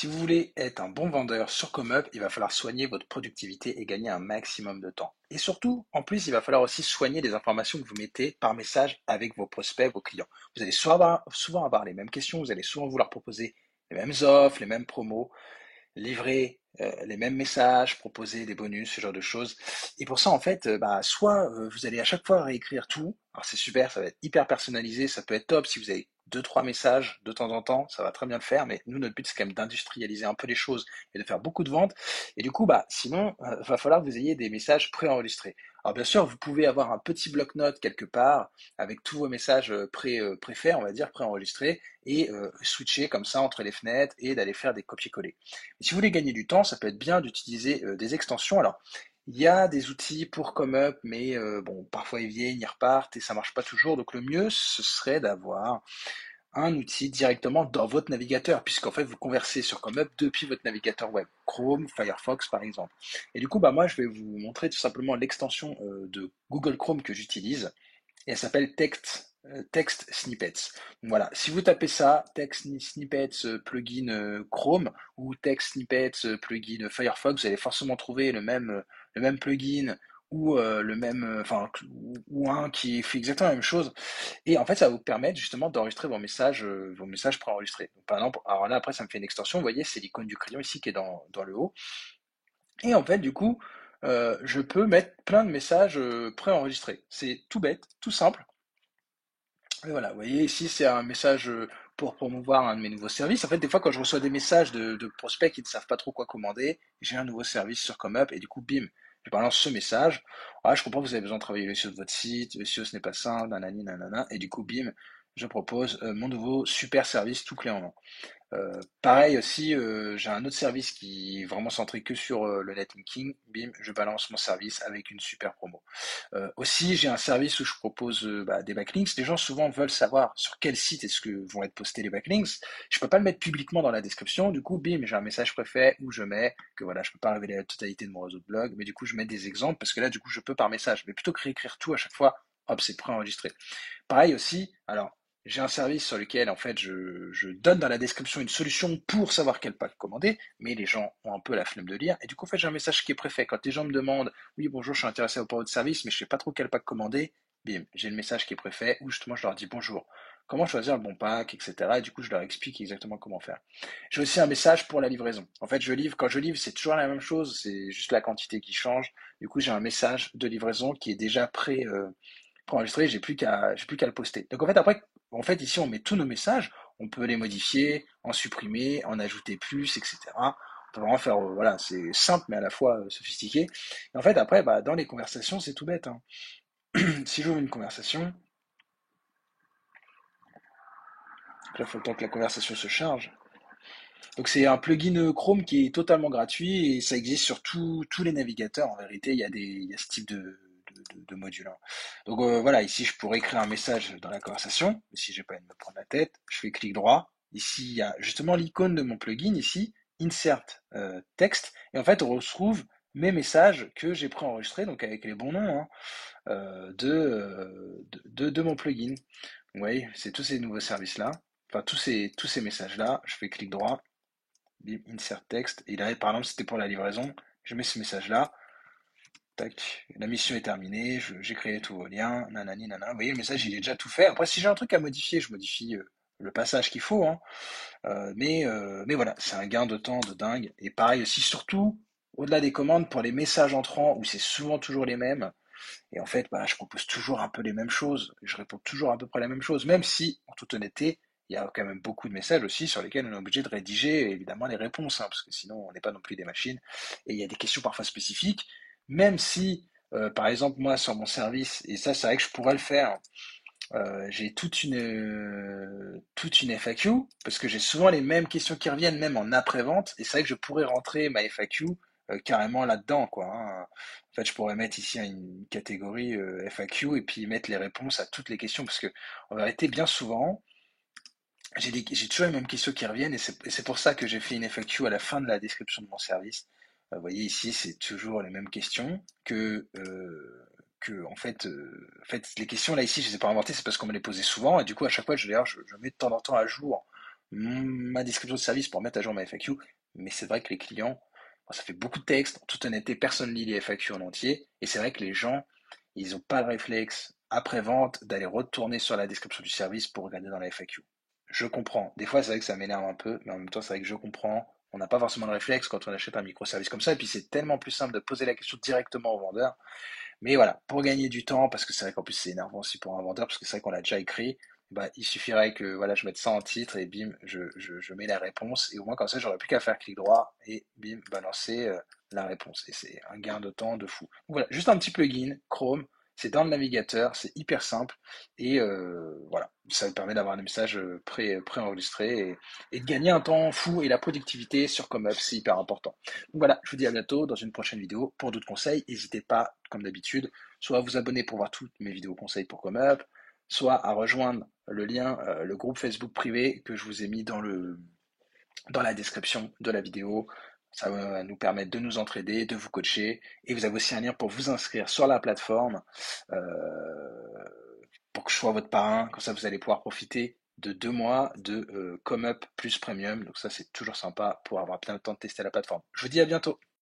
Si vous voulez être un bon vendeur sur ComeUp, il va falloir soigner votre productivité et gagner un maximum de temps. Et surtout, en plus, il va falloir aussi soigner les informations que vous mettez par message avec vos prospects, vos clients. Vous allez souvent avoir les mêmes questions, vous allez souvent vouloir proposer les mêmes offres, les mêmes promos, livrer les mêmes messages, proposer des bonus, ce genre de choses. Et pour ça, en fait, soit vous allez à chaque fois réécrire tout. Alors c'est super, ça va être hyper personnalisé, ça peut être top si vous avez deux, trois messages de temps en temps, ça va très bien le faire, mais nous, notre but, c'est quand même d'industrialiser un peu les choses et de faire beaucoup de ventes. Et du coup, sinon, va falloir que vous ayez des messages préenregistrés. Alors bien sûr, vous pouvez avoir un petit bloc-notes quelque part avec tous vos messages préfaits, on va dire, préenregistrés, et switcher comme ça entre les fenêtres et d'aller faire des copier-coller. Et si vous voulez gagner du temps, ça peut être bien d'utiliser des extensions. Alors, il y a des outils pour ComeUp, mais bon, parfois ils viennent, ils repartent et ça marche pas toujours. Donc le mieux, ce serait d'avoir un outil directement dans votre navigateur, puisqu'en fait vous conversez sur ComeUp depuis votre navigateur web, Chrome, Firefox par exemple. Et du coup, moi je vais vous montrer tout simplement l'extension de Google Chrome que j'utilise et elle s'appelle Text Snippets. Donc voilà, si vous tapez ça, Text Snippets plugin Chrome ou Text Snippets plugin Firefox, vous allez forcément trouver le même plugin ou le même, ou un qui fait exactement la même chose. Et en fait, ça va vous permettre justement d'enregistrer vos messages préenregistrés. Donc, par exemple, alors là après, ça me fait une extension. Vous voyez, c'est l'icône du crayon ici qui est dans le haut. Et en fait, du coup, je peux mettre plein de messages préenregistrés. C'est tout bête, tout simple. Et voilà, vous voyez, ici, c'est un message pour promouvoir un de mes nouveaux services. En fait, des fois, quand je reçois des messages de prospects qui ne savent pas trop quoi commander, j'ai un nouveau service sur ComeUp et du coup, bim, je balance ce message. Ah, je comprends que vous avez besoin de travailler le SEO de votre site, le SEO ce n'est pas simple, nanani, nanana, et du coup, bim, je propose mon nouveau super service tout clé en main. Pareil aussi, j'ai un autre service qui est vraiment centré que sur le netlinking. Bim, je balance mon service avec une super promo. Aussi, j'ai un service où je propose des backlinks. Les gens souvent veulent savoir sur quel site est-ce que vont être postés les backlinks. Je peux pas le mettre publiquement dans la description. Du coup, bim, j'ai un message préfet où je mets que voilà, je peux pas révéler la totalité de mon réseau de blog, mais du coup, je mets des exemples parce que là, du coup, je peux par message. Mais plutôt que réécrire tout à chaque fois, hop, c'est préenregistré. Pareil aussi, alors j'ai un service sur lequel en fait je donne dans la description une solution pour savoir quel pack commander, mais les gens ont un peu la flemme de lire, et du coup en fait j'ai un message qui est préfet. Quand les gens me demandent oui bonjour je suis intéressé par votre service mais je sais pas trop quel pack commander, bim, j'ai le message qui est préfet où justement je leur dis bonjour, comment choisir le bon pack, etc. Et du coup je leur explique exactement comment faire. J'ai aussi un message pour la livraison. En fait quand je livre c'est toujours la même chose, c'est juste la quantité qui change. Du coup j'ai un message de livraison qui est déjà préenregistré, j'ai plus qu'à le poster. Donc en fait, ici, on met tous nos messages, on peut les modifier, en supprimer, en ajouter plus, etc. On peut vraiment faire, voilà, c'est simple, mais à la fois sophistiqué. Et en fait, après, dans les conversations, c'est tout bête, hein. Si j'ouvre une conversation, il faut le temps que la conversation se charge. Donc c'est un plugin Chrome qui est totalement gratuit et ça existe sur tous les navigateurs. En vérité, il y a ce type de module, hein. Donc voilà, ici je pourrais écrire un message dans la conversation. Si j'ai pas envie de me prendre la tête, je fais clic droit. Ici il y a justement l'icône de mon plugin ici, insert texte, et en fait on retrouve mes messages que j'ai préenregistrés, donc avec les bons noms, hein, de mon plugin. Vous voyez, c'est tous ces nouveaux services-là, enfin tous ces messages-là. Je fais clic droit, bim, insert texte, et là, par exemple, c'était pour la livraison, je mets ce message-là, tac, la mission est terminée, j'ai créé tous vos liens, nanani, nanana. Vous voyez, le message, il est déjà tout fait. Après, si j'ai un truc à modifier, je modifie le passage qu'il faut, hein. Mais voilà, c'est un gain de temps de dingue. Et pareil aussi, surtout, au-delà des commandes, pour les messages entrants, où c'est souvent toujours les mêmes, et en fait, je propose toujours un peu les mêmes choses. Je réponds toujours à peu près la même chose, même si, en toute honnêteté, il y a quand même beaucoup de messages aussi sur lesquels on est obligé de rédiger évidemment les réponses, hein, parce que sinon on n'est pas non plus des machines. Et il y a des questions parfois spécifiques, même si, par exemple, moi sur mon service, et ça c'est vrai que je pourrais le faire, j'ai toute une FAQ, parce que j'ai souvent les mêmes questions qui reviennent, même en après-vente, et c'est vrai que je pourrais rentrer ma FAQ carrément là-dedans, quoi, hein. En fait, je pourrais mettre ici une catégorie FAQ et puis mettre les réponses à toutes les questions, parce que en vérité, bien souvent, j'ai toujours les mêmes questions qui reviennent, et c'est pour ça que j'ai fait une FAQ à la fin de la description de mon service. Vous voyez ici, c'est toujours les mêmes questions en fait, les questions là ici, je les ai pas inventées, c'est parce qu'on me les posait souvent, et du coup, à chaque fois, je mets de temps en temps à jour ma description de service pour mettre à jour ma FAQ, mais c'est vrai que les clients, bon, ça fait beaucoup de texte, en toute honnêteté, personne ne lit les FAQ en entier, et c'est vrai que les gens, ils n'ont pas le réflexe après-vente d'aller retourner sur la description du service pour regarder dans la FAQ. Je comprends. Des fois, c'est vrai que ça m'énerve un peu, mais en même temps, c'est vrai que je comprends. On n'a pas forcément le réflexe quand on achète un microservice comme ça, et puis c'est tellement plus simple de poser la question directement au vendeur. Mais voilà, pour gagner du temps, parce que c'est vrai qu'en plus c'est énervant aussi pour un vendeur, parce que c'est vrai qu'on l'a déjà écrit, bah, il suffirait que voilà, je mette ça en titre et bim, je mets la réponse. Et au moins comme ça, j'aurais plus qu'à faire clic droit et bim, balancer la réponse. Et c'est un gain de temps de fou. Donc voilà, juste un petit plugin, Chrome, c'est dans le navigateur, c'est hyper simple. Et voilà, ça me permet d'avoir un message pré-enregistré et de gagner un temps fou et la productivité sur ComeUp, c'est hyper important. Donc voilà, je vous dis à bientôt dans une prochaine vidéo pour d'autres conseils. N'hésitez pas, comme d'habitude, soit à vous abonner pour voir toutes mes vidéos conseils pour ComeUp, soit à rejoindre le lien, le groupe Facebook privé que je vous ai mis dans la description de la vidéo. Ça va nous permettre de nous entraider, de vous coacher. Et vous avez aussi un lien pour vous inscrire sur la plateforme pour que je sois votre parrain. Comme ça, vous allez pouvoir profiter de 2 mois de ComeUp plus Premium. Donc ça, c'est toujours sympa pour avoir bien le temps de tester la plateforme. Je vous dis à bientôt.